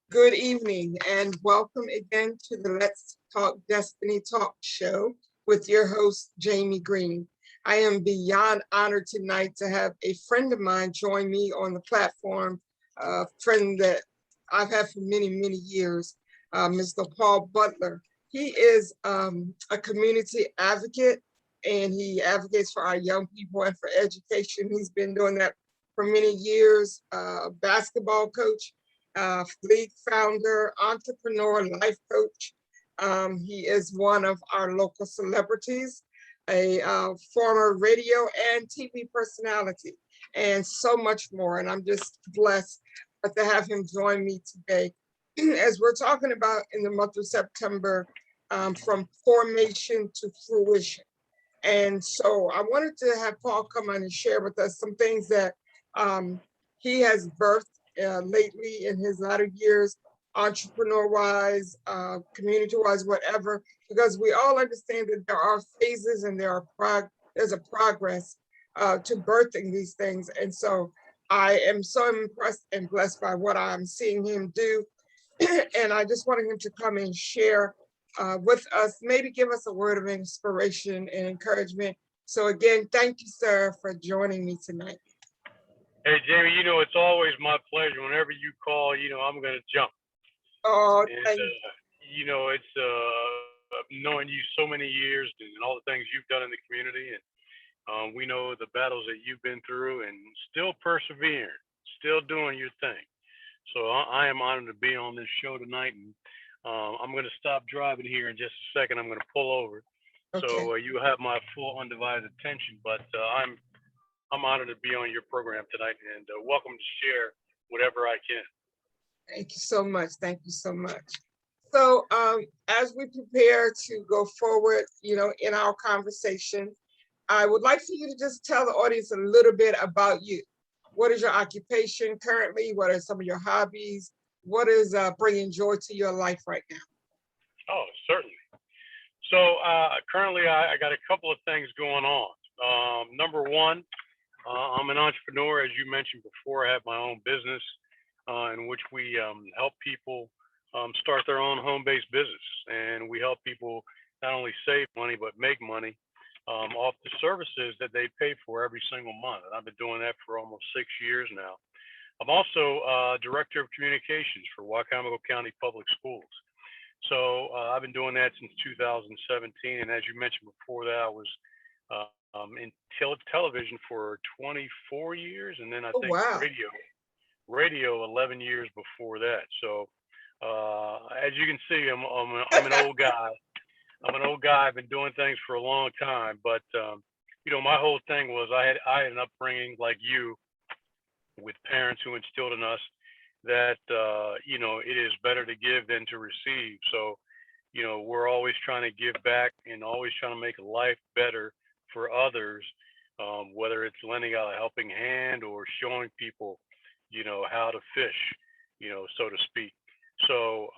Good evening and welcome again to the Let's Talk Destiny Talk show with your host, Jamie Green. I am beyond honored tonight to have a friend of mine join me on the platform, a friend that I've had for many, many years, Mr. Paul Butler. He is a community advocate and he advocates for our young people and for education. He's been doing that for many years, basketball coach, league founder, entrepreneur, life coach. He is one of our local celebrities, a former radio and TV personality, and so much more. And I'm just blessed to have him join me today as we're talking about in the month of September, from formation to fruition. And so I wanted to have Paul come on and share with us some things that he has birthed lately in his latter years, entrepreneur-wise, community-wise, whatever, because we all understand that there are phases and there's a progress to birthing these things. And so I am so impressed and blessed by what I'm seeing him do. And I just wanted him to come and share with us, maybe give us a word of inspiration and encouragement. So again, thank you, sir, for joining me tonight. Hey, Jamie, it's always my pleasure. Whenever you call, I'm going to jump. Oh, And, thank you. it's knowing you so many years and all the things you've done in the community. And we know the battles that you've been through and still persevering, still doing your thing. So I am honored to be on this show tonight. And I'm going to stop driving here in just a second. I'm going to pull over. Okay. So you have my full undivided attention. But I'm honored to be on your program tonight and welcome to share whatever I can. Thank you so much. Thank you so much. So as we prepare to go forward, in our conversation, I would like for you to just tell the audience a little bit about you. What is your occupation currently? What are some of your hobbies? What is bringing joy to your life right now? Oh, certainly. So currently, I got a couple of things going on. Number one, I'm an entrepreneur, as you mentioned before. I have my own business in which we help people start their own home-based business, and we help people not only save money but make money off the services that they pay for every single month. And I've been doing that for almost 6 years now. I'm also director of communications for Wycomico County Public Schools. So I've been doing that since 2017, and as you mentioned before that, I was in television for 24 years, and then I Oh, think wow. radio 11 years before that. So as you can see, I'm an old guy. I'm an old guy. I've been doing things for a long time, but my whole thing was I had an upbringing like you, with parents who instilled in us that it is better to give than to receive. So we're always trying to give back and always trying to make life better for others, whether it's lending out a helping hand or showing people how to fish, so to speak. So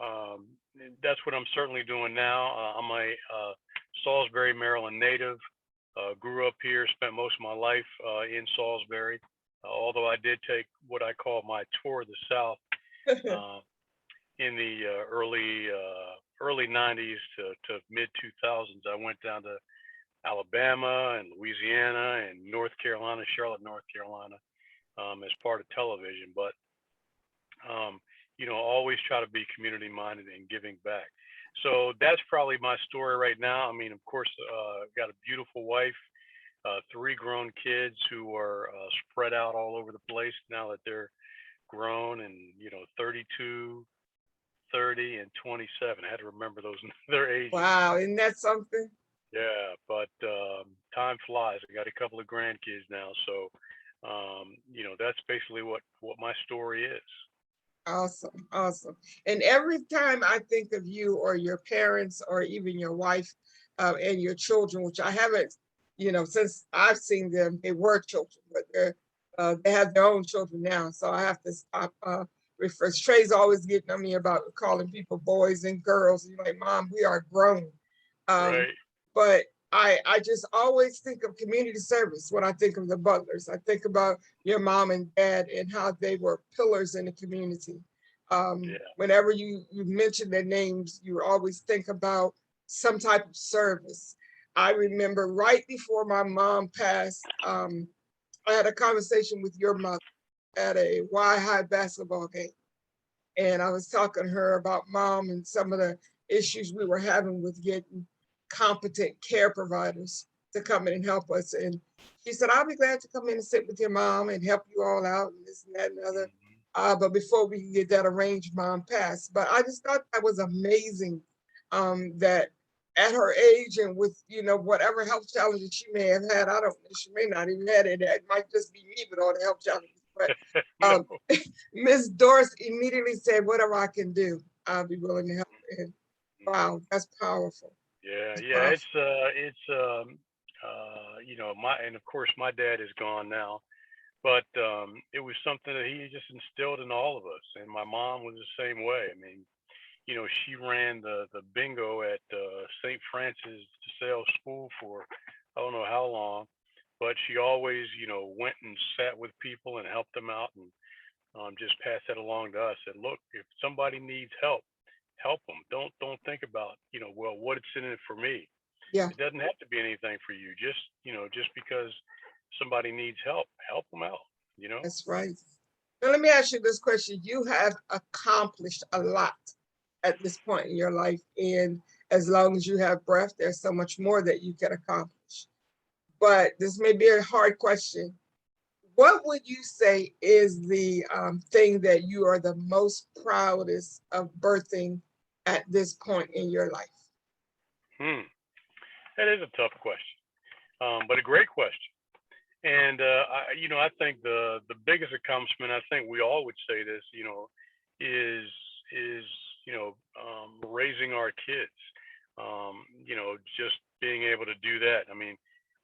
that's what I'm certainly doing now. I'm a Salisbury, Maryland native. Grew up here, spent most of my life in Salisbury, although I did take what I call my tour of the South uh, in the early 90s to mid 2000s. I went down to Alabama and Louisiana and North Carolina, Charlotte, North Carolina, as part of television. But always try to be community minded and giving back. So that's probably my story right now. I mean, of course, got a beautiful wife, three grown kids who are spread out all over the place now that they're grown and 32, 30, and 27. I had to remember those their ages. Wow, isn't that something? Yeah, but time flies. I got a couple of grandkids now, so that's basically what my story is. Awesome, awesome. And every time I think of you or your parents or even your wife and your children, which I haven't, since I've seen them, they were children, but they have their own children now. So I have to stop. Trey's always getting on me about calling people boys and girls. And you're like, Mom, we are grown. Um, Right. but I just always think of community service when I think of the Butlers. I think about your mom and dad and how they were pillars in the community. Yeah. Whenever you mention their names, you always think about some type of service. I remember right before my mom passed, I had a conversation with your mother at a Y High basketball game. And I was talking to her about mom and some of the issues we were having with getting competent care providers to come in and help us. And she said, I'll be glad to come in and sit with your mom and help you all out and this and that and other. Mhm. But before we could get that arranged, mom passed. But I just thought that was amazing, that at her age and with, whatever health challenges she may have had, I don't know, she may not even had it. It might just be me with all the health challenges. But No. Miss Doris immediately said, whatever I can do, I'll be willing to help. And Mhm. wow, that's powerful. Yeah, That's yeah, powerful. my, and of course my dad is gone now, but it was something that he just instilled in all of us, and my mom was the same way. I mean, she ran the bingo at St. Francis de Sales School for I don't know how long, but she always, went and sat with people and helped them out, and just passed that along to us. Said, look, if somebody needs help them. Don't think about, well, what's in it for me. Yeah, It doesn't have to be anything for you. Just because somebody needs help them out. You know. that's right. Now, let me ask you this question. You have accomplished a lot at this point in your life. And as long as you have breath, there's so much more that you can accomplish. But this may be a hard question. What would you say is the thing that you are the most proudest of birthing at this point in your life? Hmm. That is a tough question, but a great question. And I think the biggest accomplishment, I think we all would say this, is is raising our kids. Just being able to do that. I mean,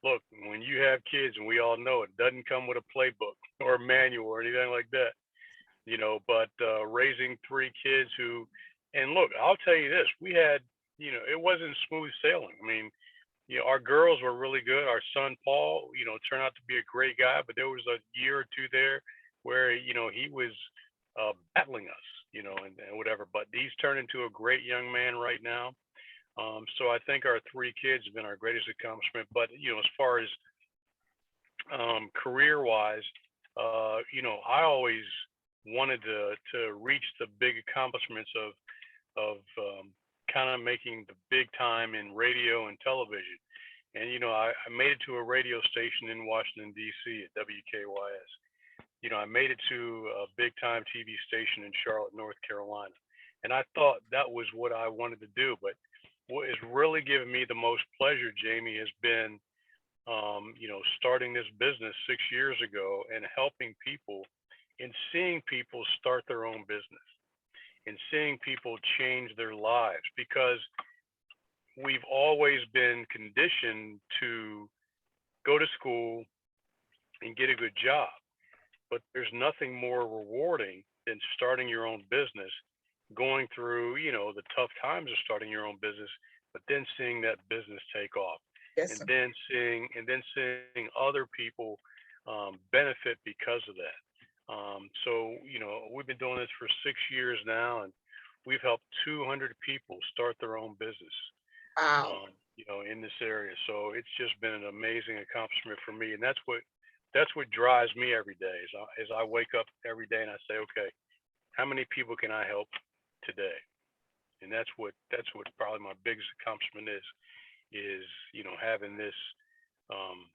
look, when you have kids, and we all know it doesn't come with a playbook or a manual or anything like that. But raising three kids who, and look, I'll tell you this, we had, it wasn't smooth sailing. I mean, our girls were really good. Our son Paul, turned out to be a great guy, but there was a year or two there where he was battling us, and whatever. But he's turned into a great young man right now. So I think our three kids have been our greatest accomplishment. But as far as career-wise, I always wanted to reach the big accomplishments of kind of making the big time in radio and television. And I made it to a radio station in Washington D.C. at WKYS. I made it to a big time TV station in Charlotte, North Carolina, and I thought that was what I wanted to do. But what has really given me the most pleasure, Jamie, has been starting this business 6 years ago and helping people and seeing people start their own business and seeing people change their lives, because we've always been conditioned to go to school and get a good job. But there's nothing more rewarding than starting your own business, going through, the tough times of starting your own business, but then seeing that business take off, Yes, and sir. then seeing other people benefit because of that. So we've been doing this for 6 years now, and we've helped 200 people start their own business, Wow. in this area. So it's just been an amazing accomplishment for me, and that's what drives me every day. As I wake up every day and I say, okay, how many people can I help today? And that's what probably my biggest accomplishment is having this um,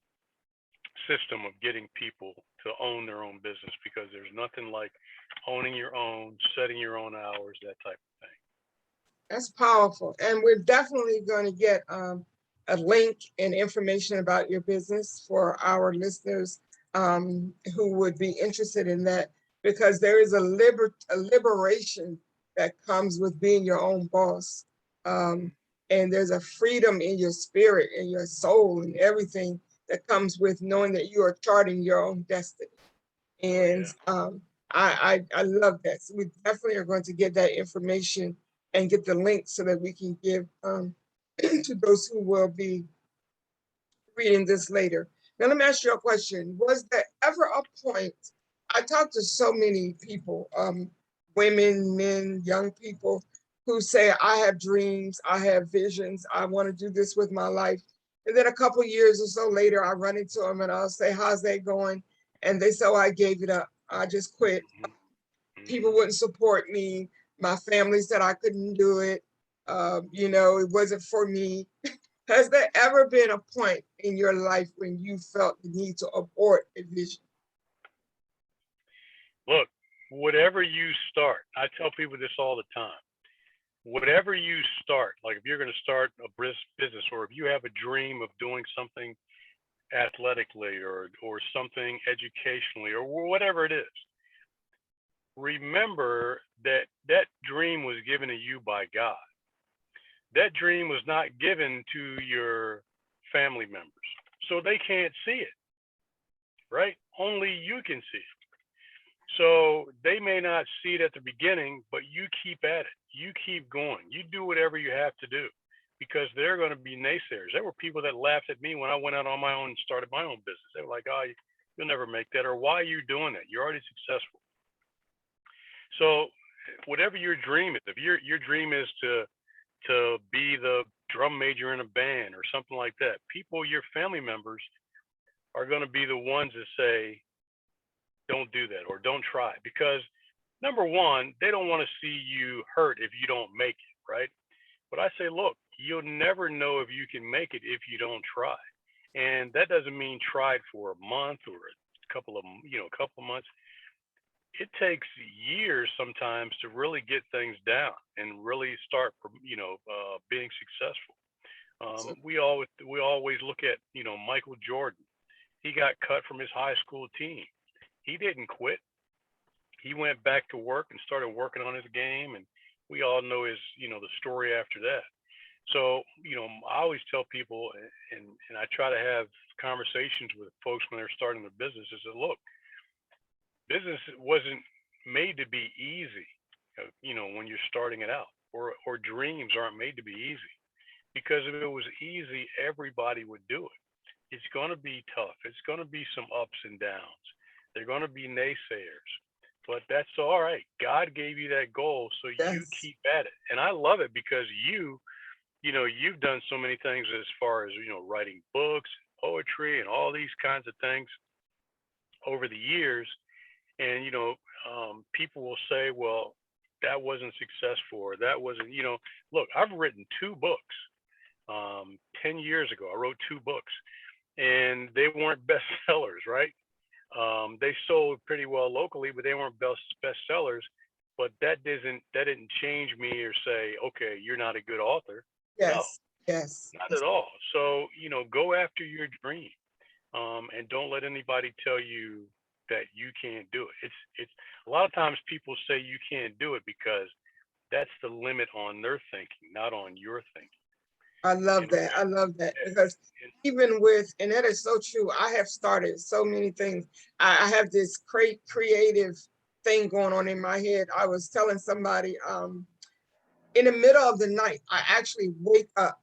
system of getting people to own their own business, because there's nothing like owning your own, setting your own hours, that type of thing. That's powerful. And we're definitely going to get a link and information about your business for our listeners who would be interested in that, because there is a liberation that comes with being your own boss. Um, and there's a freedom in your spirit and your soul and everything that comes with knowing that you are charting your own destiny. Oh And yeah. I love that. So we definitely are going to get that information and get the link so that we can give to those who will be reading this later. Now, let me ask you a question. Was there ever a point? I talked to so many people women, men, young people who say, I have dreams, I have visions, I want to do this with my life. And then a couple years or so later, I run into them and I'll say, how's that going? And they say, oh, I gave it up. I just quit. People wouldn't support me. My family said I couldn't do it. It wasn't for me. Has there ever been a point in your life when you felt the need to abort a vision? Look, whatever you start, I tell people this all the time. Whatever you start, like if you're going to start a business, or if you have a dream of doing something athletically or something educationally or whatever it is, remember that that dream was given to you by God. That dream was not given to your family members, so they can't see it, right? Only you can see it. So they may not see it at the beginning, but you keep at it. You keep going. You do whatever you have to do, because there are going to be naysayers. There were people that laughed at me when I went out on my own and started my own business. They were like, oh, you'll never make that. Or why are you doing that? You're already successful. So whatever your dream is, if your dream is to be the drum major in a band or something like that, people, your family members, are going to be the ones that say, don't do that or don't try, because number one, they don't want to see you hurt if you don't make it, right? But I say, look, you'll never know if you can make it if you don't try. And that doesn't mean try it for a month or a couple of months. It takes years sometimes to really get things down and really start, being successful. So, We always look at, Michael Jordan. He got cut from his high school team. He didn't quit. He went back to work and started working on his game, and we all know the story after that. So, I always tell people, and I try to have conversations with folks when they're starting their business, is that, look, business wasn't made to be easy, when you're starting it out, or dreams aren't made to be easy, because if it was easy, everybody would do it. It's going to be tough. It's going to be some ups and downs. There are going to be naysayers, but that's all right. God gave you that goal, so you yes, keep at it. And I love it because you've done so many things as far as, writing books, poetry, and all these kinds of things over the years. And, people will say, well, that wasn't successful, or that wasn't, look, I've written 2 books. 10 years ago, I wrote 2 books, and they weren't bestsellers, right? They sold pretty well locally, but they weren't bestsellers. But that didn't change me or say, okay, you're not a good author. No, yes, yes, not yes. at all. So, go after your dream, and don't let anybody tell you that you can't do it. It's a lot of times people say you can't do it because that's the limit on their thinking, not on your thinking. I love And that. I love that because and, even with, and that is so true, I have started so many things. I have this creative thing going on in my head. I was telling somebody in the middle of the night, I actually wake up,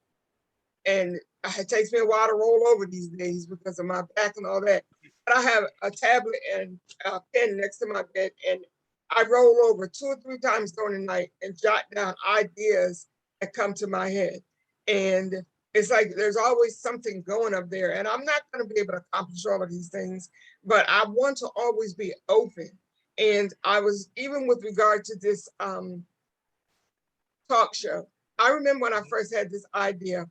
and it takes me a while to roll over these days because of my back and all that. But I have a tablet and a pen next to my bed, and I roll over 2 or 3 times during the night and jot down ideas that come to my head. And it's like there's always something going up there. And I'm not going to be able to accomplish all of these things, but I want to always be open. And I was, even with regard to this talk show, I remember when I first had this idea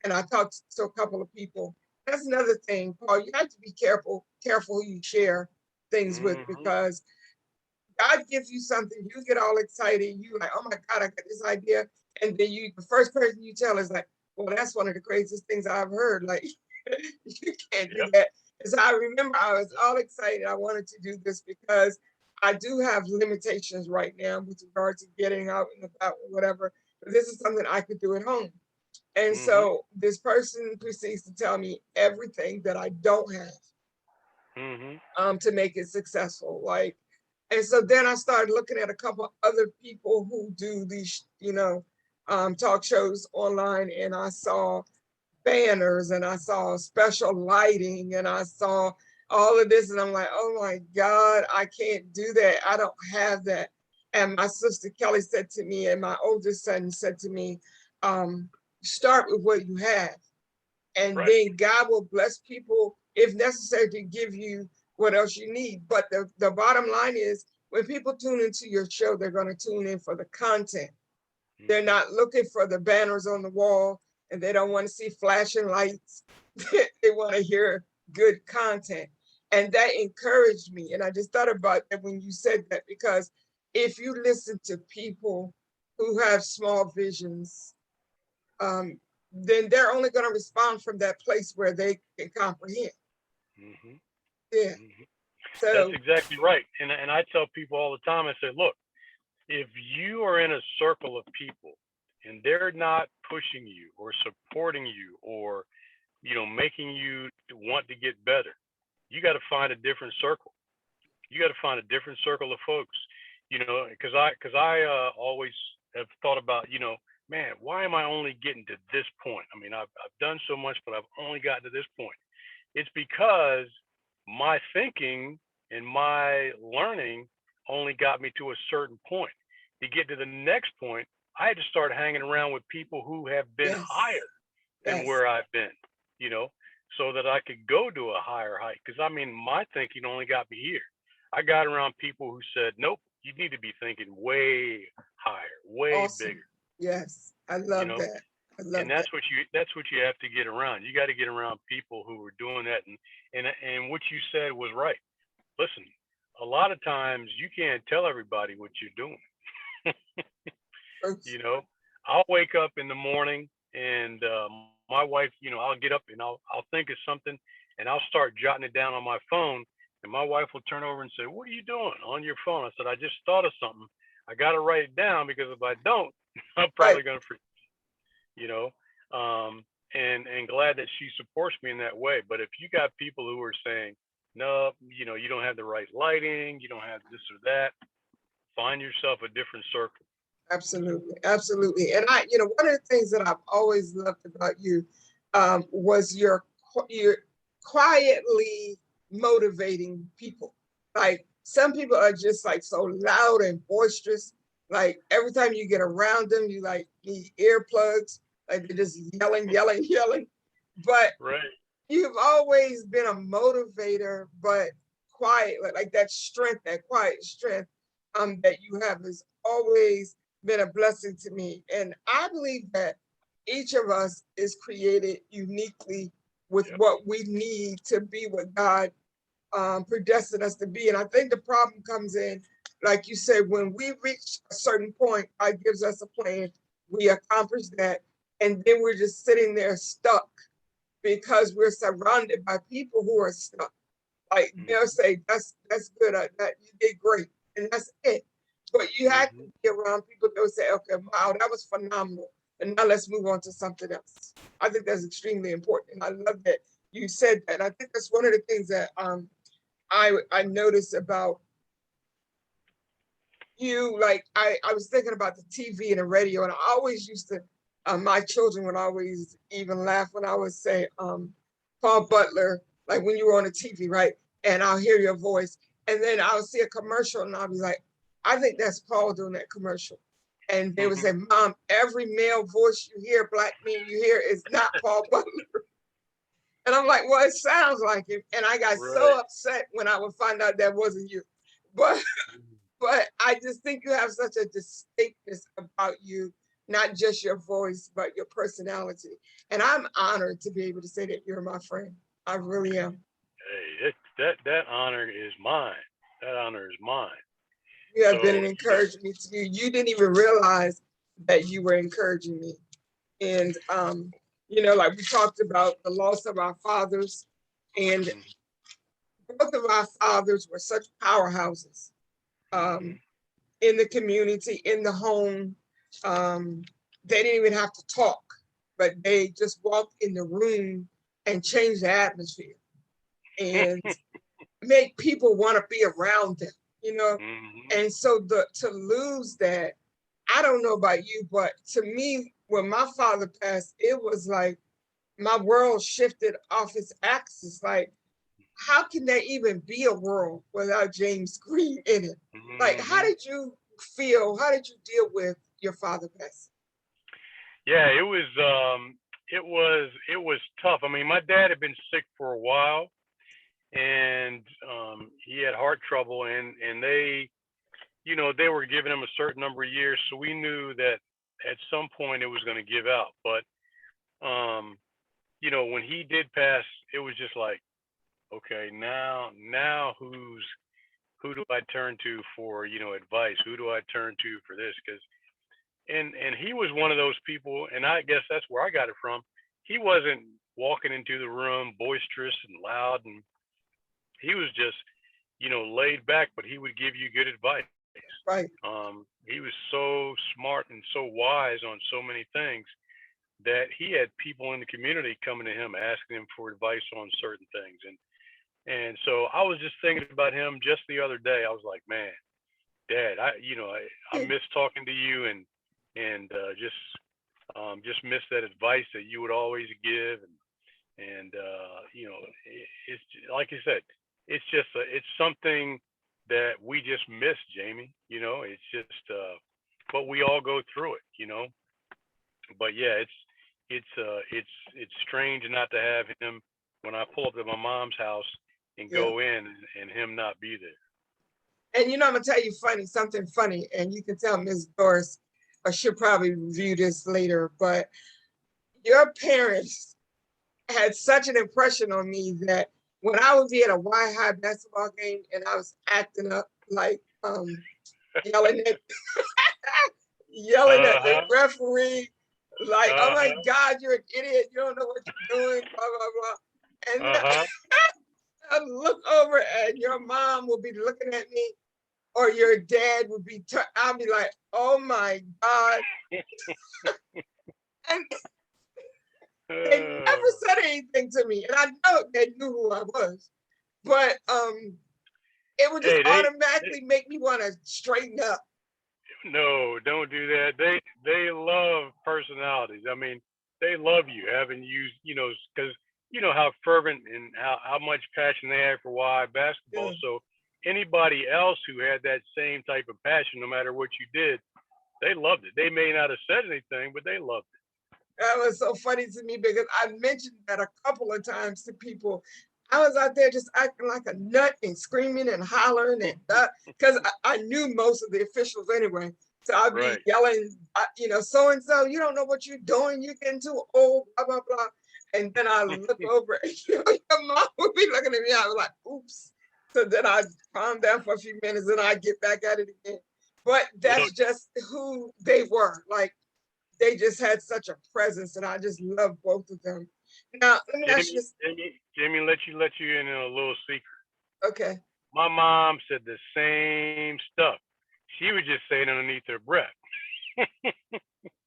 and I talked to a couple of people. That's another thing, Paul. You have to be careful who you share things with, mm-hmm, because God gives you something, you get all excited, you like, oh my God, I got this idea. And then the first person you tell is like, well, that's one of the craziest things I've heard. Like, you can't do yep, that. And so I remember I was all excited. I wanted to do this because I do have limitations right now with regard to getting out and about or whatever. But this is something I could do at home. And mm-hmm, so this person proceeds to tell me everything that I don't have mm-hmm, to make it successful. Like, and so then I started looking at a couple other people who do these, talk shows online, and I saw banners and I saw special lighting and I saw all of this, and I'm like, oh my God, I can't do that. I don't have that. And my sister Kelly said to me, and my oldest son said to me, start with what you have. And Right. then God will bless people if necessary to give you what else you need. But the bottom line is when people tune into your show, they're going to tune in for the content. They're Mm-hmm. not looking for the banners on the wall, and they don't want to see flashing lights. They want to hear good content. And that encouraged me. And I just thought about that when you said that, because if you listen to people who have small visions, um, then they're only going to respond from that place where they can comprehend. Mm-hmm. Yeah. Mm-hmm. That's So, exactly right. And I tell people all the time, I say, look, if you are in a circle of people and they're not pushing you or supporting you or making you want to get better, you got to find a different circle. You got to find a different circle of folks. Because I always have thought about, man, why am I only getting to this point? I mean, I've done so much, but I've only gotten to this point. It's because my thinking and my learning only got me to a certain point. To get to the next point, I had to start hanging around with people who have been yes, higher than yes, where I've been, you know, so that I could go to a higher height. Because I mean, my thinking only got me here. I got around people who said, nope, you need to be thinking way higher, way awesome. bigger, Yes, I you love know. that. I And love that. that's what you have to get around. You got to get around people who are doing that. And what you said was right. Listen, a lot of times you can't tell everybody what you're doing. you First, know, I'll wake up in the morning and my wife, I'll get up and I'll think of something and I'll start jotting it down on my phone. And my wife will turn over and say, "What are you doing on your phone?" I said, "I just thought of something. I got to write it down because if I don't, I'm right, probably going to forget." You know, and glad that she supports me in that way. But if you got people who are saying, "No, you don't have the right lighting, you don't have this or that," find yourself a different circle. absolutely, absolutely. And one of the things that I've always loved about you was your quietly motivating people. Like some people are just like so loud and boisterous. Like every time you get around them, you like need earplugs. Like they're just yelling, yelling, yelling. But Right. you've always been a motivator, but quiet, like that strength, that quiet strength that you have has always been a blessing to me. And I believe that each of us is created uniquely with Yep. what we need to be what God predestined us to be. And I think the problem comes in, like you said, when we reach a certain point, God gives us a plan, we accomplish that, and then we're just sitting there stuck because we're surrounded by people who are stuck. Like they'll Hmm. say, that's good, that you did great, and that's it. But you have to Hmm. be around people that will say, okay, wow, that was phenomenal. And now let's move on to something else. I think that's extremely important. And I love that you said that. I think that's one of the things that I noticed about you. Like I was thinking about the TV and the radio, and I always used to my children would always even laugh when I would say Paul Butler, like when you were on the TV, right? And I'll hear your voice, and then I'll see a commercial and I'll be like, I think that's Paul doing that commercial. And they would say, Hmm. Mom, every male voice you hear, black men you hear, is not Paul Butler. And I'm like, well, it sounds like him. And I got so Right. upset when I would find out that wasn't you. But but I just think you have such a distinctness about you, not just your voice, but your personality. And I'm honored to be able to say that you're my friend. I really am. Hey, that honor is mine. That honor is mine. You have been So an encouragement to me. You didn't even realize that you were encouraging me. And like we talked about the loss of our fathers, and mm-hmm. both of our fathers were such powerhouses. Um, Mm-hmm. in the community, in the home. Um, they didn't even have to talk, but they just walked in the room and changed the atmosphere and make people want to be around them, you know? Hmm. And so to lose that, I don't know about you, but to me, when my father passed, it was like my world shifted off its axis. Like, how can there even be a world without James Green in it? Like, how Hmm. did you feel? How did you deal with your father passing? Yeah, it was tough. I mean, my dad had been sick for a while, and he had heart trouble, and they were giving him a certain number of years, so we knew that at some point it was going to give out. But um, when he did pass, it was just like, okay, now who do I turn to for advice? Who do I turn to for this? Because and he was one of those people, and I guess that's where I got it from. He wasn't walking into the room boisterous and loud, and he was just laid back, but he would give you good advice. Right. He was so smart and so wise on so many things that he had people in the community coming to him asking him for advice on certain things. And so I was just thinking about him just the other day. I was like, man, Dad, I miss talking to you, and just miss that advice that you would always give. And it's like you said, it's something that we just miss, Jamie. It's just but we all go through it. But yeah, it's strange not to have him when I pull up to my mom's house and Yeah. go in and him not be there. And I'm gonna tell you something funny, and you can tell Ms. Doris, or she'll probably review this later, but your parents had such an impression on me that when I would be at a Y High basketball game and I was acting up, like yelling at yelling at the Uh-huh. referee, like, oh my Uh-huh. God, you're an idiot, you don't know what you're doing, blah, blah, blah. And Uh-huh. I look over and your mom will be looking at me, or your dad would be, I'll be like, oh my God. And they never said anything to me. And I know they knew who I was, but it would just Hey, they automatically make me want to straighten up. no, don't do that. They love personalities. I mean, they love you having because you know how fervent and how much passion they have for Y basketball. Yeah. So anybody else who had that same type of passion, no matter what you did, they loved it. They may not have said anything, but they loved it. That was so funny to me because I mentioned that a couple of times to people. I was out there just acting like a nut and screaming and hollering and because I knew most of the officials anyway. So I'd be Right. yelling, so and so, you don't know what you're doing. You're getting too old, blah, blah, blah. And then I look over and your mom would be looking at me. I was like, oops. So then I calm down for a few minutes and I get back at it again. But Well, that's just who they were. Like, they just had such a presence, and I just love both of them. Now, let me ask you this. Jamie, let you in on a little secret. Okay. My mom said the same stuff. She would just say it underneath her breath.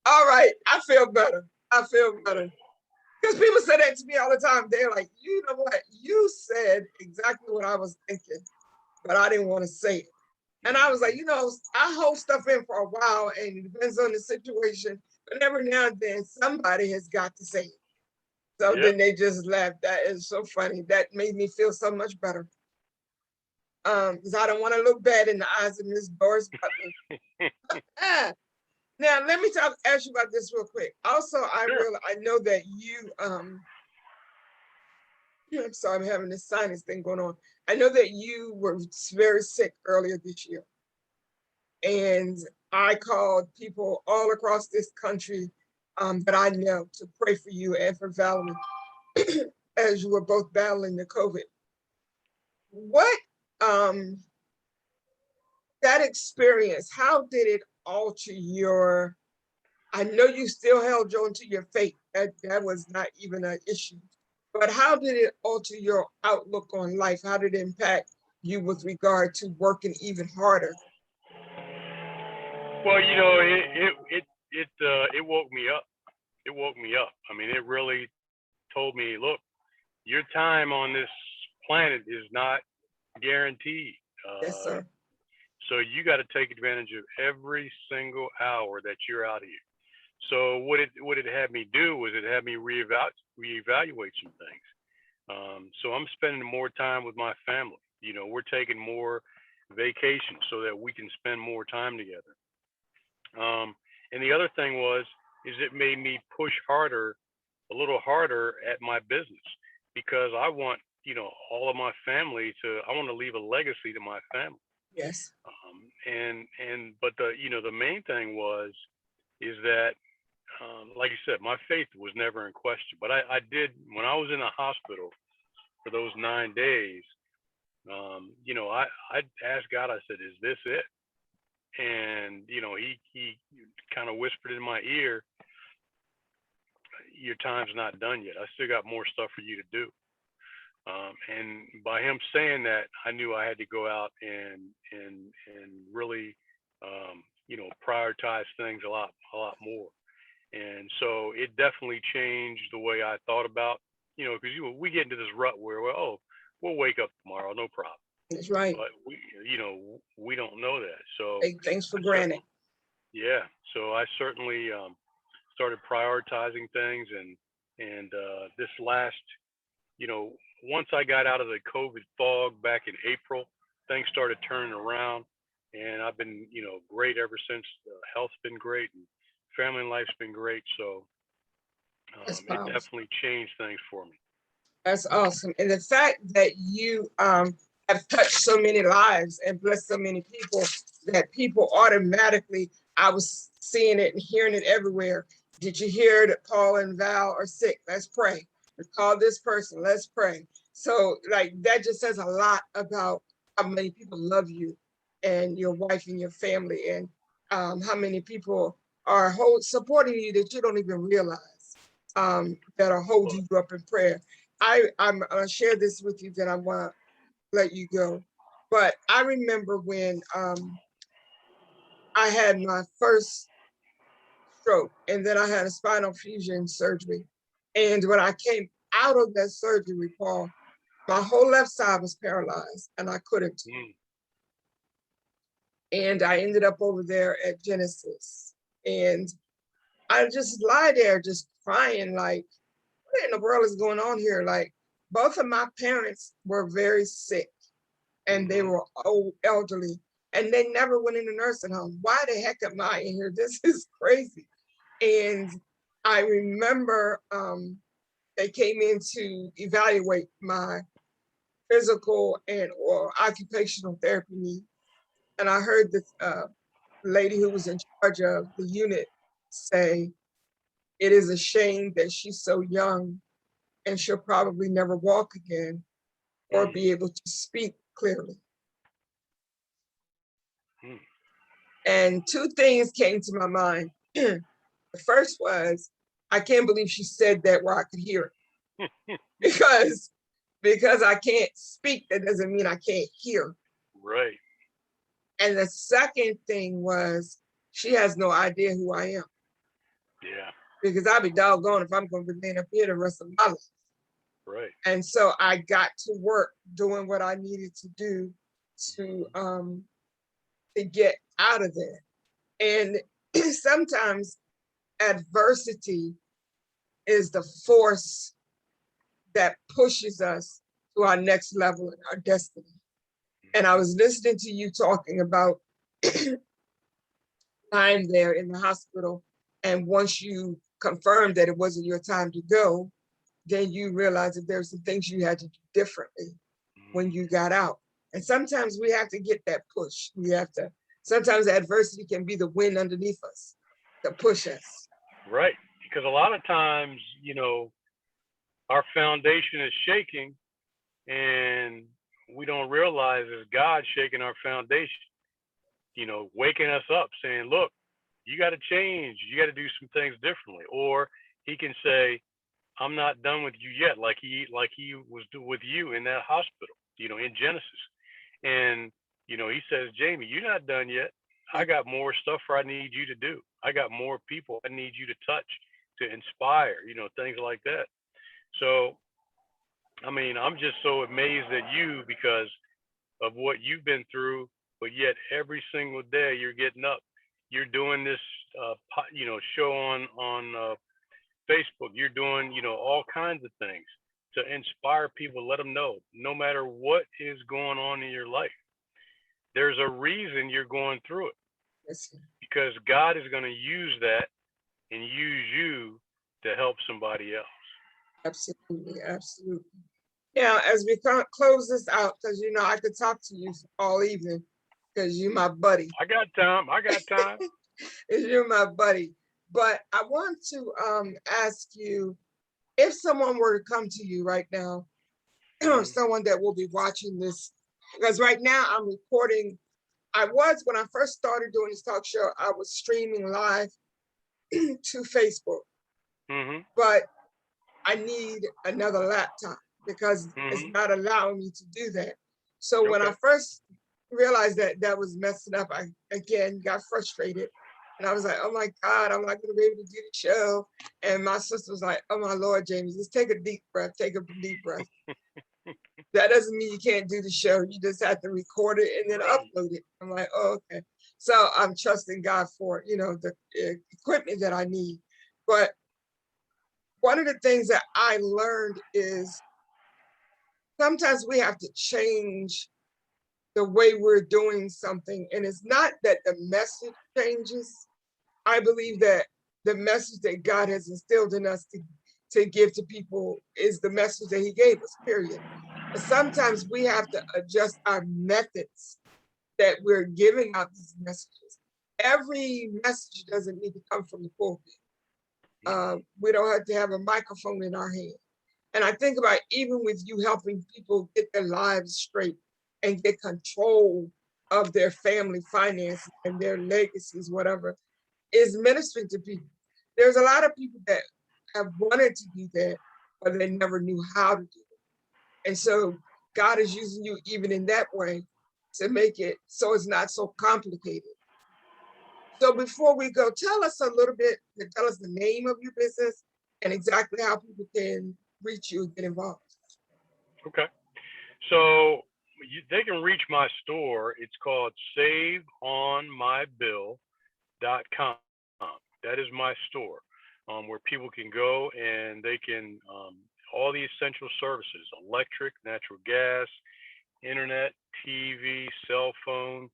All right. I feel better. I feel better. Because people say that to me all the time. They're like, you know what? You said exactly what I was thinking, but I didn't want to say it. And I was like, I hold stuff in for a while, and it depends on the situation. But every now and then, somebody has got to say it. So Yep. then they just laughed. That is so funny. That made me feel so much better. Because I don't want to look bad in the eyes of Ms. Doris Butler. Now, let me ask you about this real quick. Also, I Sure. know that you, I'm sorry, I'm having this sinus thing going on. I know that you were very sick earlier this year. And I called people all across this country that I know to pray for you and for Valerie as you were both battling the COVID. What, that experience, how did it alter I know you still held on to your faith. That was not even an issue. But how did it alter your outlook on life? How did it impact you with regard to working even harder? Well, it woke me up. It woke me up. I mean, it really told me, look, your time on this planet is not guaranteed. Yes, Uh, sir. so you got to take advantage of every single hour that you're out here. So what it had me do was it had me reevaluate some things. So I'm spending more time with my family. We're taking more vacation so that we can spend more time together. And the other thing is it made me push harder, a little harder at my business because I want, all of my family I want to leave a legacy to my family. Yes. But the main thing is that, like you said, my faith was never in question. But I did, when I was in the hospital for those 9 days, I asked God, I said, is this it? And, he kind of whispered in my ear, your time's not done yet. I still got more stuff for you to do. And by him saying that, I knew I had to go out and really, prioritize things a lot more. And so it definitely changed the way I thought about, because we get into this rut where, we'll wake up tomorrow, no problem. That's right. But we don't know that. So Take things for granted. Yeah. So I certainly started prioritizing things, and this last, once I got out of the COVID fog back in April, things started turning around, and I've been, great ever since. Health's been great, and family life's been great. So it definitely changed things for me. That's awesome. And the fact that you have touched so many lives and blessed so many people, that people automatically, I was seeing it and hearing it everywhere. Did you hear that Paul and Val are sick? Let's pray. Let's call this person. Let's pray. So like that just says a lot about how many people love you and your wife and your family, and how many people are supporting you that you don't even realize, that are holding you up in prayer. I'm gonna share this with you, then I want to let you go. But I remember when I had my first stroke, and then I had a spinal fusion surgery. And when I came out of that surgery, Paul, my whole left side was paralyzed and I couldn't. And I ended up over there at Genesis. And I just lie there just crying, like, what in the world is going on here? Like, both of my parents were very sick and they were old, elderly, and they never went in a nursing home. Why the heck am I in here? This is crazy. And I remember they came in to evaluate my physical or occupational therapy needs. And I heard this lady who was in charge of the unit say, it is a shame that she's so young and she'll probably never walk again or be able to speak clearly. And two things came to my mind. The first was, I can't believe she said that where I could hear it. because I can't speak, that doesn't mean I can't hear. Right. And the second thing was, she has no idea who I am. Yeah. Because I'll be doggone if I'm going to remain up here the rest of my life. Right. And so I got to work doing what I needed to do to get out of there. And sometimes adversity is the force that pushes us to our next level in our destiny. And I was listening to you talking about time there in the hospital. And once you confirmed that it wasn't your time to go, then you realize that there's some things you had to do differently when you got out. And sometimes we have to get that push. Sometimes adversity can be the wind underneath us to push us. Right. Because a lot of times, our foundation is shaking and we don't realize it's God shaking our foundation, waking us up saying, look, you got to change. You got to do some things differently. Or he can say, I'm not done with you yet, like he was with you in that hospital, in Genesis. And, he says, Jamie, you're not done yet. I got more stuff I need you to do. I got more people I need you to touch, to inspire, things like that. So, I'm just so amazed at you because of what you've been through, but yet every single day you're getting up. You're doing this, show on Facebook. You're doing, all kinds of things to inspire people, let them know, no matter what is going on in your life, There's a reason you're going through it, Yes, sir. because God is going to use that and use you to help somebody else. Absolutely, absolutely. Now, as we close this out, because you know I could talk to you all evening, because you're my buddy. I got time. I got time. You're my buddy. But I want to ask you, if someone were to come to you right now, Mhm. someone that will be watching this, because right now I'm recording. When I first started doing this talk show, I was streaming live to Facebook, Mhm. but I need another laptop because it's Mhm. not allowing me to do that. So when I Okay. first realized that that was messing up, I again got frustrated. And I was like, oh my God, I'm not going to be able to do the show. And my sister was like, oh my Lord, James, just take a deep breath, take a deep breath. That doesn't mean you can't do the show. You just have to record it and then Right. upload it. I'm like, oh, okay. So I'm trusting God for, the equipment that I need. But one of the things that I learned is sometimes we have to change the way we're doing something. And it's not that the message changes. I believe that the message that God has instilled in us to give to people is the message that he gave us, period. But sometimes we have to adjust our methods that we're giving out these messages. Every message doesn't need to come from the pulpit. We don't have to have a microphone in our hand. And I think about even with you helping people get their lives straight and get control of their family finances and their legacies, whatever, is ministering to people. There's a lot of people that have wanted to do that, but they never knew how to do it. And so God is using you even in that way to make it so it's not so complicated. So before we go, tell us a little bit, tell us the name of your business and exactly how people can reach you and get involved. Okay. So they can reach my store. It's called SaveOnMyBill.com. That is my store, where people can go and they can all the essential services: electric, natural gas, internet, TV, cell phone,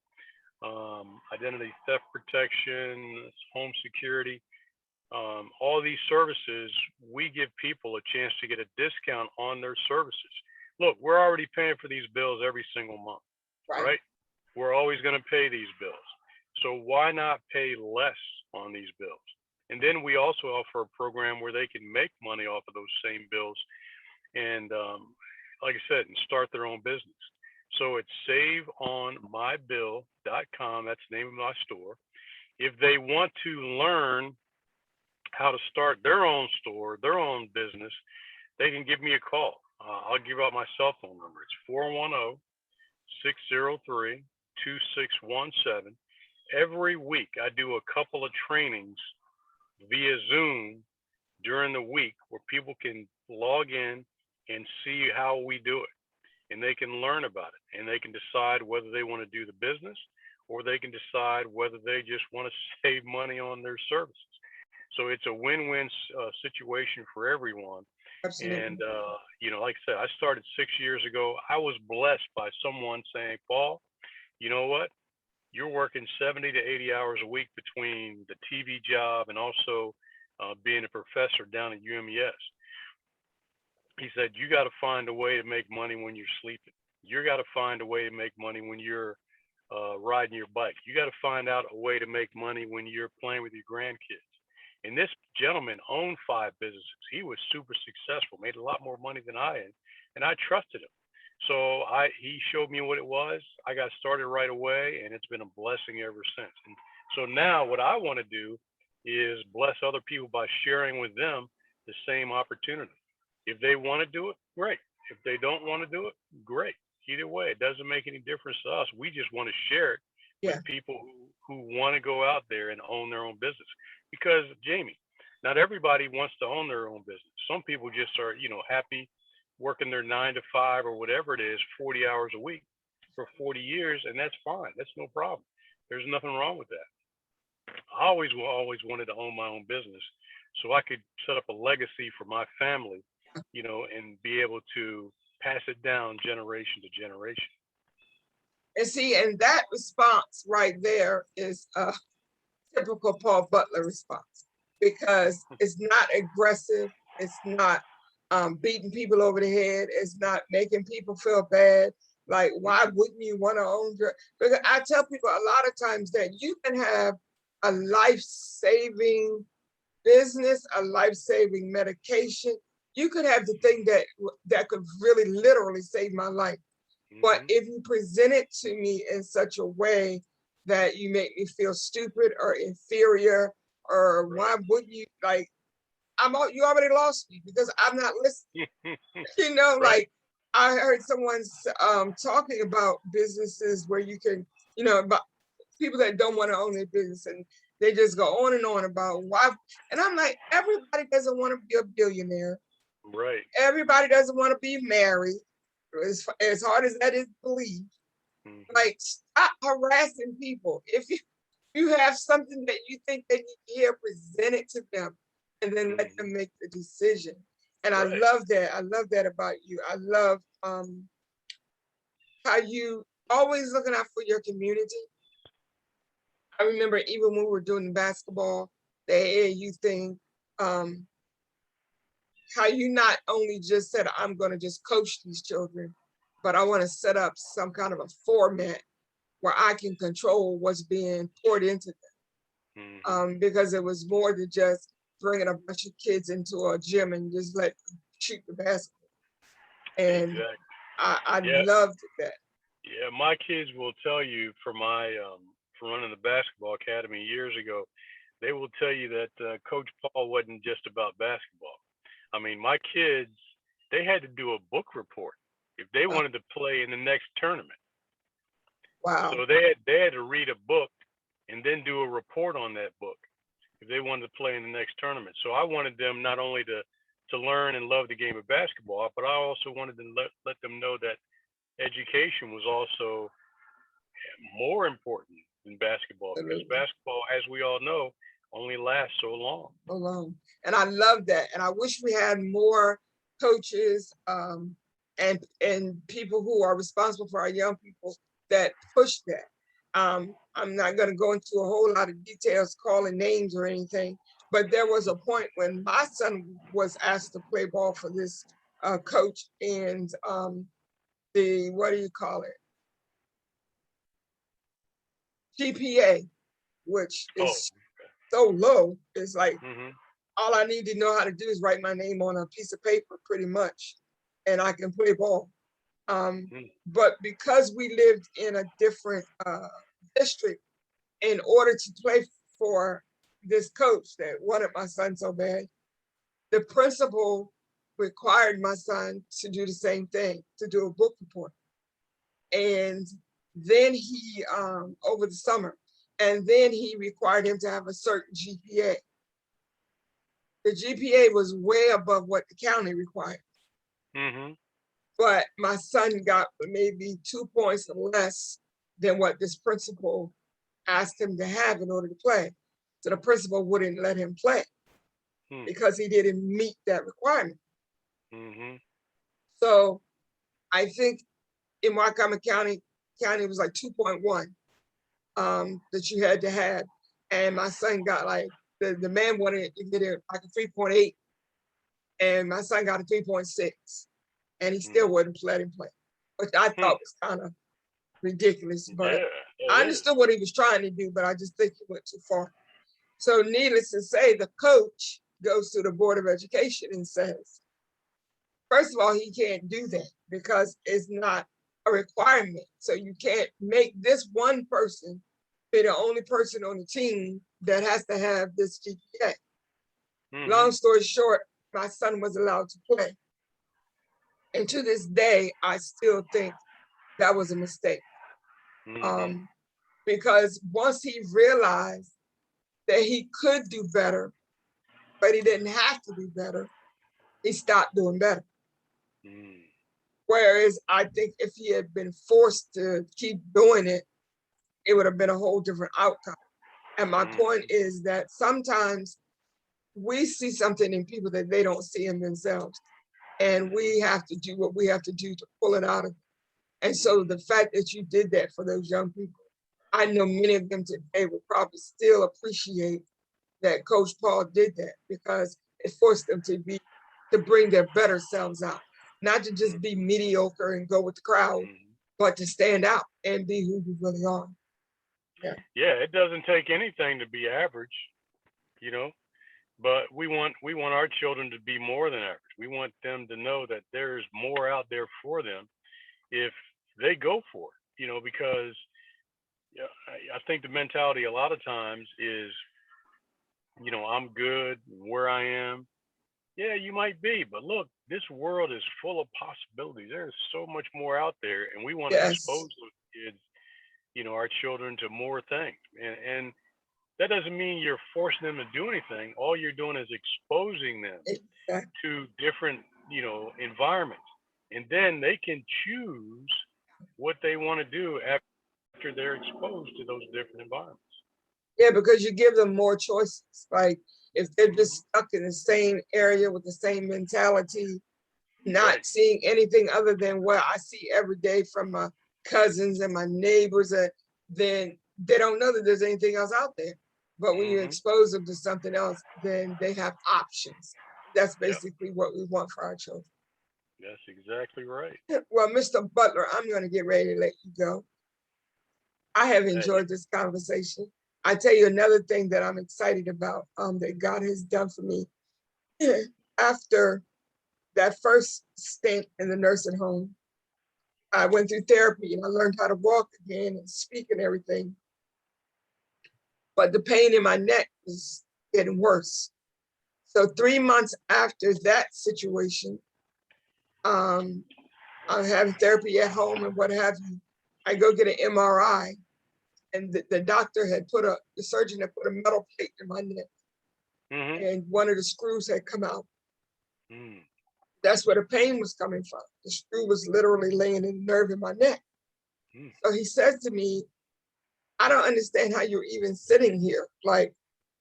identity theft protection, home security. All these services, we give people a chance to get a discount on their services. Look, we're already paying for these bills every single month, Right. right? We're always going to pay these bills. So why not pay less on these bills? And then we also offer a program where they can make money off of those same bills and, like I said, and start their own business. So it's saveonmybill.com. That's the name of my store. If they want to learn how to start their own store, their own business, they can give me a call. I'll give out my cell phone number. It's 410-603-2617. Every week, I do a couple of trainings via Zoom during the week where people can log in and see how we do it. And they can learn about it. And they can decide whether they want to do the business or they can decide whether they just want to save money on their services. So it's a win-win situation for everyone. And, Absolutely. like I said, I started 6 years ago. I was blessed by someone saying, Paul, you know what? You're working 70 to 80 hours a week between the TV job and also being a professor down at UMES. He said, you got to find a way to make money when you're sleeping. You got to find a way to make money when you're riding your bike. You got to find out a way to make money when you're playing with your grandkids. And this gentleman owned 5 businesses. He was super successful, made a lot more money than I had, and I trusted him. So he showed me what it was. I got started right away, and it's been a blessing ever since. And so now what I want to do is bless other people by sharing with them the same opportunity. If they want to do it, great. If they don't want to do it, great. Either way, it doesn't make any difference to us. We just want to share it with Yeah. people who want to go out there and own their own business. Because, Jamie, not everybody wants to own their own business. Some people just are, happy working their 9 to 5 or whatever it is, 40 hours a week for 40 years, and that's fine. That's no problem. There's nothing wrong with that. I always wanted to own my own business so I could set up a legacy for my family, and be able to pass it down generation to generation. And see, and that response right there is a typical Paul Butler response, because it's not aggressive, it's not beating people over the head, it's not making people feel bad. Like, why wouldn't you want to own drugs? Because I tell people a lot of times that you can have a life-saving business, a life-saving medication. You could have the thing that could really literally save my life. But if you present it to me in such a way that you make me feel stupid or inferior, or why wouldn't you, like, you already lost me because I'm not listening. You know, like I heard someone talking about businesses where you can, you know, about people that don't want to own their business, and they just go on and on about why. And I'm like, everybody doesn't want to be a billionaire. Right. Everybody doesn't want to be married, as hard as that is to believe. Like, stop harassing people. If you have something that you think they need to hear, present it to them, and then let them make the decision. And I love that. I love that about you. I love how you always looking out for your community. I remember even when we were doing the basketball, the AAU thing, how you not only just said, I'm going to just coach these children, but I want to set up some kind of a format where I can control what's being poured into them. Because it was more than just bringing a bunch of kids into a gym and just let them shoot the basketball. And I loved that. Yeah, my kids will tell you from running the basketball academy years ago, they will tell you that Coach Paul wasn't just about basketball. I mean, my kids, they had to do a book report if they wanted to play in the next tournament. Wow. So they had to read a book and then do a report on that book if they wanted to play in the next tournament. So I wanted them not only to learn and love the game of basketball, but I also wanted to let them know that education was also more important than basketball, because basketball, as we all know, only lasts so long. So long. And I love that. And I wish we had more coaches and people who are responsible for our young people that push that. I'm not going to go into a whole lot of details, calling names or anything, but there was a point when my son was asked to play ball for this coach, and the, what do you call it? GPA, which is so low. It's like, all I need to know how to do is write my name on a piece of paper, pretty much, and I can play ball. But because we lived in a different district, in order to play for this coach that wanted my son so bad, the principal required my son to do the same thing, to do a book report. And then he, over the summer, and then he required him to have a certain GPA. The GPA was way above what the county required. But my son got maybe 2 points less than what this principal asked him to have in order to play. So the principal wouldn't let him play because he didn't meet that requirement. So I think in Wycombe County was like 2.1 that you had to have. And my son got like, the man wanted to get it like a 3.8, and my son got a 3.6, and he still wouldn't let him play, which I thought was kind of ridiculous. But I understood what he was trying to do, but I just think he went too far. So needless to say, the coach goes to the Board of Education and says, first of all, he can't do that because it's not a requirement. So you can't make this one person be the only person on the team that has to have this GPA. Long story short, my son was allowed to play. And to this day, I still think that was a mistake. Because once he realized that he could do better, but he didn't have to do better, he stopped doing better. Whereas I think if he had been forced to keep doing it, it would have been a whole different outcome. And my point is that sometimes we see something in people that they don't see in themselves. And we have to do what we have to do to pull it out of them. And so the fact that you did that for those young people, I know many of them today will probably still appreciate that Coach Paul did that, because it forced them to bring their better selves out, not to just be mediocre and go with the crowd, but to stand out and be who you really are. Yeah. Yeah, it doesn't take anything to be average, you know, but we want our children to be more than average. We want them to know that there's more out there for them if they go for it, you know, because yeah, I think the mentality a lot of times is, you know, I'm good where I am. Yeah, you might be, but look, this world is full of possibilities. There's so much more out there, and we want to expose Yes. those kids, you know, our children to more things. And that doesn't mean you're forcing them to do anything. All you're doing is exposing them Exactly. to different, you know, environments, and then they can choose what they want to do after they're exposed to those different environments. Yeah, because you give them more choices. Like if they're just stuck in the same area with the same mentality, not Right. seeing anything other than what I see every day from my cousins and my neighbors, then they don't know that there's anything else out there. But when you Mm-hmm. expose them to something else, then they have options. That's Yep. basically what we want for our children. That's exactly right. Well, Mr. Butler, I'm going to get ready to let you go. I have Hey. enjoyed this conversation. I tell you another thing that I'm excited about, that God has done for me. After that first stint in the nursing home, I went through therapy and I learned how to walk again and speak and everything. But the pain in my neck was getting worse. So 3 months after that situation, I was having therapy at home and what have you. I go get an MRI, and the doctor had the surgeon had put a metal plate in my neck, Mm-hmm. and one of the screws had come out. Mm. That's where the pain was coming from. The screw was literally laying in the nerve in my neck. Mm. So he says to me, I don't understand how you're even sitting here, like,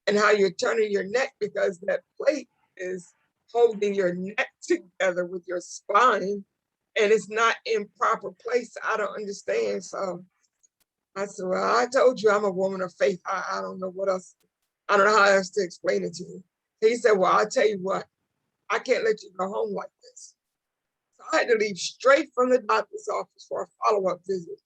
and how you're turning your neck, because that plate is holding your neck together with your spine, and it's not in proper place. I don't understand. So I said, well, I told you I'm a woman of faith. I don't know what else. I don't know how else to explain it to you. He said, well, I'll tell you what, I can't let you go home like this. So I had to leave straight from the doctor's office for a follow-up visit,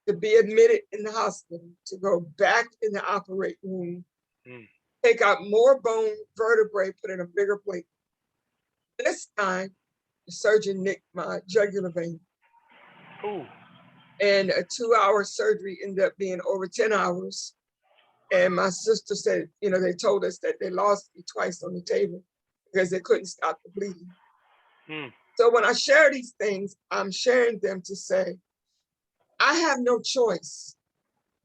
to be admitted in the hospital, to go back in the operating room, Mm. take out more bone vertebrae, put in a bigger plate. This time, the surgeon nicked my jugular vein. Ooh. And a 2-hour surgery ended up being over 10 hours. And my sister said, you know, they told us that they lost me twice on the table because they couldn't stop the bleeding. Mm. So when I share these things, I'm sharing them to say, I have no choice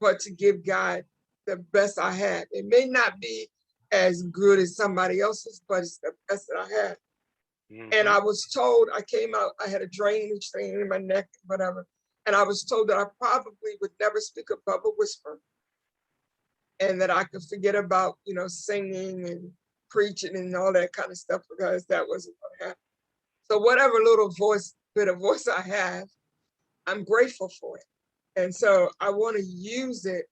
but to give God the best I have. It may not be as good as somebody else's, but it's the best that I have. And Mm-hmm. I was told, I came out, I had a drainage thing in my neck, whatever. And I was told that I probably would never speak above a whisper, and that I could forget about, you know, singing and preaching and all that kind of stuff, because that wasn't going to happen. So whatever bit of voice I have, I'm grateful for it. And so I want to use it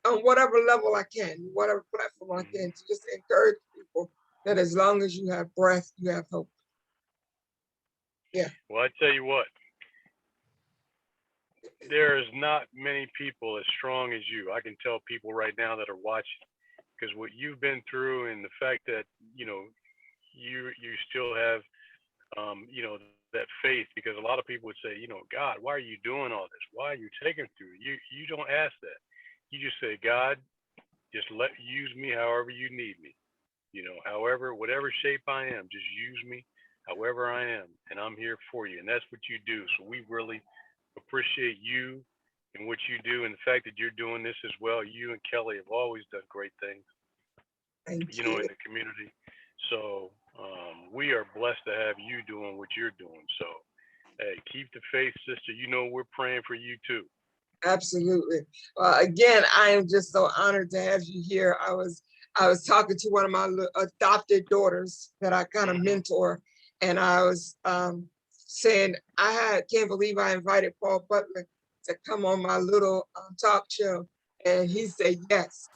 on whatever level I can, whatever platform I can, to just encourage people that as long as you have breath, you have hope. Yeah. Well, I tell you what, there is not many people as strong as you. I can tell people right now that are watching, because what you've been through, and the fact that, you know, you still have, you know, that faith. Because a lot of people would say, you know, God, why are you doing all this? Why are you taking through? You don't ask that. You just say, God, just use me however you need me. You know, however, whatever shape I am, just use me however I am, and I'm here for you. And that's what you do. So we really appreciate you and what you do, and the fact that you're doing this as well. You and Kelly have always done great things, Thank you know, you. in the community. So we are blessed to have you doing what you're doing. So hey, keep the faith, sister. You know we're praying for you too. Absolutely. Again, I am just so honored to have you here. I was talking to one of my adopted daughters that I kind of Mm-hmm. mentor, and I was saying, can't believe I invited Paul Butler to come on my little talk show. And he said, yes.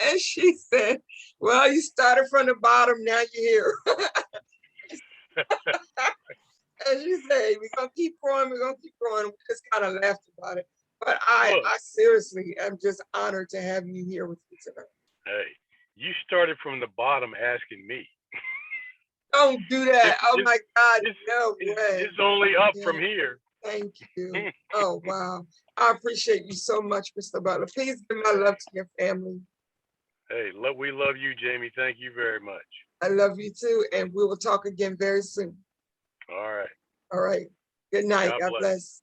And she said, well, you started from the bottom, now you're here. And she said, we're going to keep growing, we're going to keep growing. We just kind of laughed about it. But I seriously am just honored to have you here with me tonight. Hey, you started from the bottom asking me. Don't do that. Oh my God, no way. It's only up from here. Thank you. Oh, wow. I appreciate you so much, Mr. Butler. Please give my love to your family. Hey, we love you, Jamie. Thank you very much. I love you too. And we will talk again very soon. All right. All right. Good night. God bless.